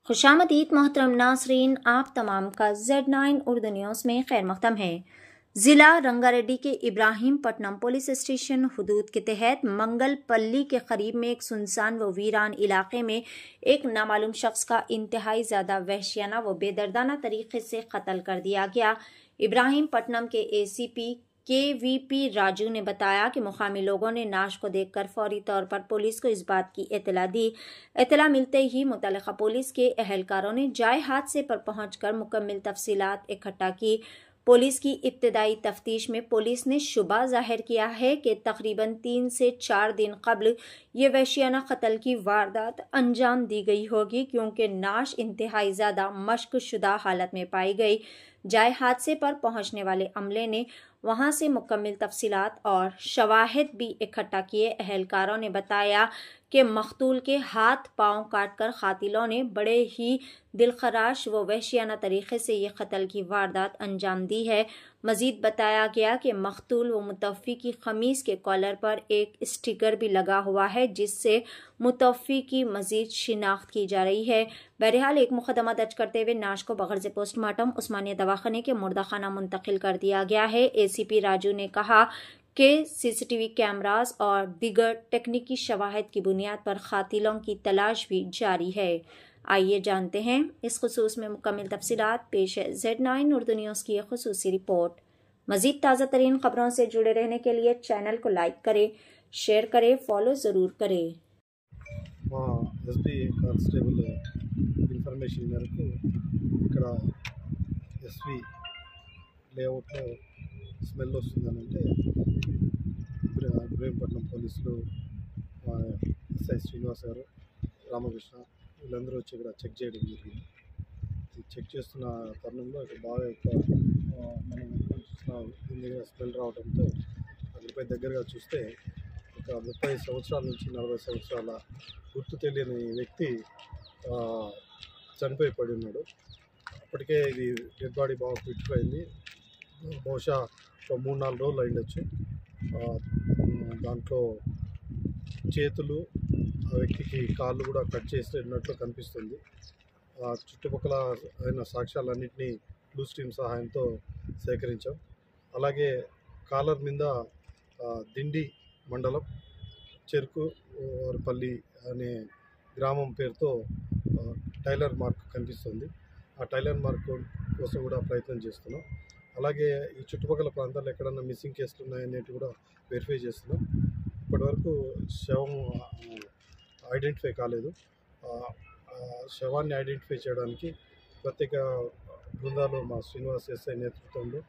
खुशामदीद मोहतरम नासरीन, आप तमाम का Z9 उर्दू न्यूज़ में खैर मकदम है। ज़िला रंगारेड्डी के इब्राहिमपट्टनम पुलिस स्टेशन हदूद के तहत मंगलपल्ली के करीब में एक सुनसान व वीरान इलाके में एक नामालूम शख्स का इंतहाई ज़्यादा वहशियाना व बेदर्दाना तरीके से कत्ल कर दिया गया। इब्राहिमपट्टनम के ACP KVP राजू ने बताया कि मुकामी लोगों ने नाश को देखकर फौरी तौर पर पुलिस को इस बात की इत्तला दी। इत्तला मिलते ही मुतल्लिका पुलिस के अहलकारों ने जाए हादसे पर पहुंचकर मुकम्मल तफसीलात इकट्ठा की। पुलिस की इब्तदाई तफ्तीश में पुलिस ने शुबा जाहिर किया है कि तकरीबन 3 से 4 दिन कबल ये वहशियाना कत्ल की वारदात अंजाम दी गई होगी, क्योंकि नाश इंतहाई ज़्यादा मश्क शुदा हालत में पाई गई। जाए हादसे पर पहुंचने वाले अमले ने वहां से मुकम्मल तफसीलात और शवाहिद भी इकट्ठा किए। अहलकारों ने बताया कि मकतूल के हाथ पांव काटकर कातिलों ने बड़े ही दिलखराश व वहशियाना तरीके से ये कत्ल की वारदात अंजाम दी है। मजीद बताया गया कि मकतूल व मुतवफ़ी की खमीस के कॉलर पर एक स्टिकर भी लगा हुआ है, जिससे मुतवफ़ी की मजीद शिनाख्त की जा रही है। बहरहाल एक मुकदमा दर्ज करते हुए नाश को बगैर पोस्टमार्टम उस्मानिया दवाखाने के मुर्दा खाना मुंतकिल कर दिया गया है। ACP राजू ने कहा कि CCTV कैमरास और दीगर तकनीकी शवाहिद की बुनियाद पर कातिलों की तलाश भी जारी है। आइए जानते हैं इस खुसूस में मुकम्मल तफसीलात। पेश है Z9 उर्दू न्यूज़ की खुसूसी रिपोर्ट। मज़ीद ताज़ा तरीन खबरों से जुड़े रहने के लिए चैनल को लाइक करें, शेयर करें, फॉलो ज़रूर करें। SB కానిస్టేబుల్ ఇన్ఫర్మేషన్ మేరకు ఇక్కడ SV లేఅవుట్లో స్మెల్ వస్తుందనంటే ఇబ్రహీంపట్నం పోలీసులు SI శ్రీనివాస్ గారు, రామకృష్ణ వీళ్ళందరూ వచ్చి ఇక్కడ చెక్ చేయడం జరిగింది. చెక్ చేస్తున్న తరుణంలో ఇక్కడ బాగా ఎక్కువ మనం చూసిన స్మెల్ రావడంతో అక్కడిపై దగ్గరగా చూస్తే ఒక 30 సంవత్సరాల నుంచి 40 సంవత్సరాల గుర్తు తెలియని వ్యక్తి చనిపోయి పడి ఉన్నాడు. అప్పటికే ఇది డెడ్ బాడీ బాగా పిచ్చిపోయింది. బహుశా ఒక 3-4 రోజులు అయిండొచ్చు. దాంట్లో చేతులు, ఆ వ్యక్తికి కాళ్ళు కూడా కట్ చేసినట్లు కనిపిస్తుంది. చుట్టుపక్కల అయిన సాక్ష్యాలన్నింటినీ బ్లూ స్టీమ్ సహాయంతో సేకరించాం. అలాగే కాలర్ మీద దిండి మండలం చెరుకు వారిపల్లి అనే గ్రామం పేరుతో టైలర్ మార్క్ కనిపిస్తుంది. ఆ టైలర్ మార్క్ కోసం కూడా ప్రయత్నం చేస్తున్నాం. అలాగే ఈ చుట్టుపక్కల ప్రాంతాల్లో ఎక్కడన్నా మిస్సింగ్ కేసులు ఉన్నాయనేవి కూడా వెరిఫై చేస్తున్నాం. ఇప్పటివరకు శవం ఐడెంటిఫై కాలేదు. శవాన్ని ఐడెంటిఫై చేయడానికి ప్రత్యేక బృందాలు మా శ్రీనివాస్ SI నేతృత్వంలో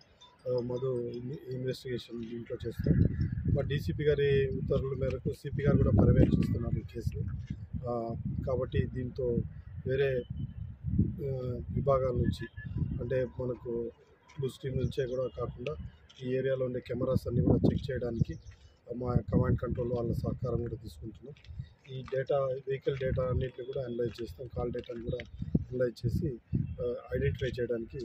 మధు ఇన్వెస్టిగేషన్ దీంట్లో చేస్తాం. మా DCP గారి ఉత్తర్వుల మేరకు CP గారు కూడా పర్యవేక్షిస్తున్నారు ఈ కేసుని. కాబట్టి దీంతో వేరే విభాగాల నుంచి, అంటే మనకు బ్లూ స్టీమ్ నుంచే కూడా కాకుండా ఈ ఏరియాలో ఉండే కెమెరాస్ అన్నీ కూడా చెక్ చేయడానికి మా కమాండ్ కంట్రోల్ వాళ్ళ సహకారం కూడా తీసుకుంటున్నాం. ఈ డేటా, వెహికల్ డేటా అన్నింటినీ కూడా అనలైజ్ చేస్తాం. కాల్ డేటాని కూడా అనలైజ్ చేసి ఐడెంటిఫై చేయడానికి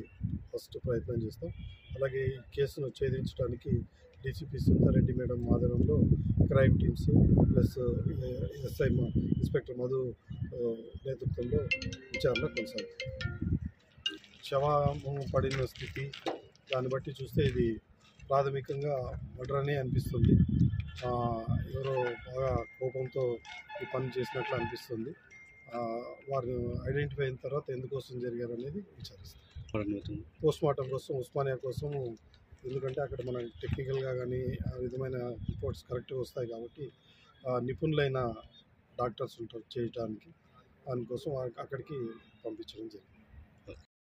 ఫస్ట్ ప్రయత్నం చేస్తాం. అలాగే ఈ కేసును ఛేదించడానికి DCP సుందరెడ్డి మేడం ఆధ్వర్యంలో crime teams plus SI inspector Madhu నేతృత్వంలో విచారణ కొనసాగుతుంది. శవము పడిన స్థితి దాన్ని బట్టి చూస్తే ఇది ప్రాథమికంగా మర్డర్ అనే అనిపిస్తుంది. ఎవరో బాగా కోపంతో ఈ పని చేసినట్లు అనిపిస్తుంది. వారు ఐడెంటిఫై అయిన తర్వాత ఎందుకోసం జరిగారు అనేది విచారిస్తారు. పోస్ట్మార్టం కోసం ఉస్మానియా కోసం, ఎందుకంటే అక్కడ మన టెక్నికల్గా కానీ ఆ విధమైన రిపోర్ట్స్ కరెక్ట్గా వస్తాయి కాబట్టి నిపుణులైన డాక్టర్స్ ఉంటారు చేయడానికి. దానికోసం అక్కడికి పంపించడం జరిగింది.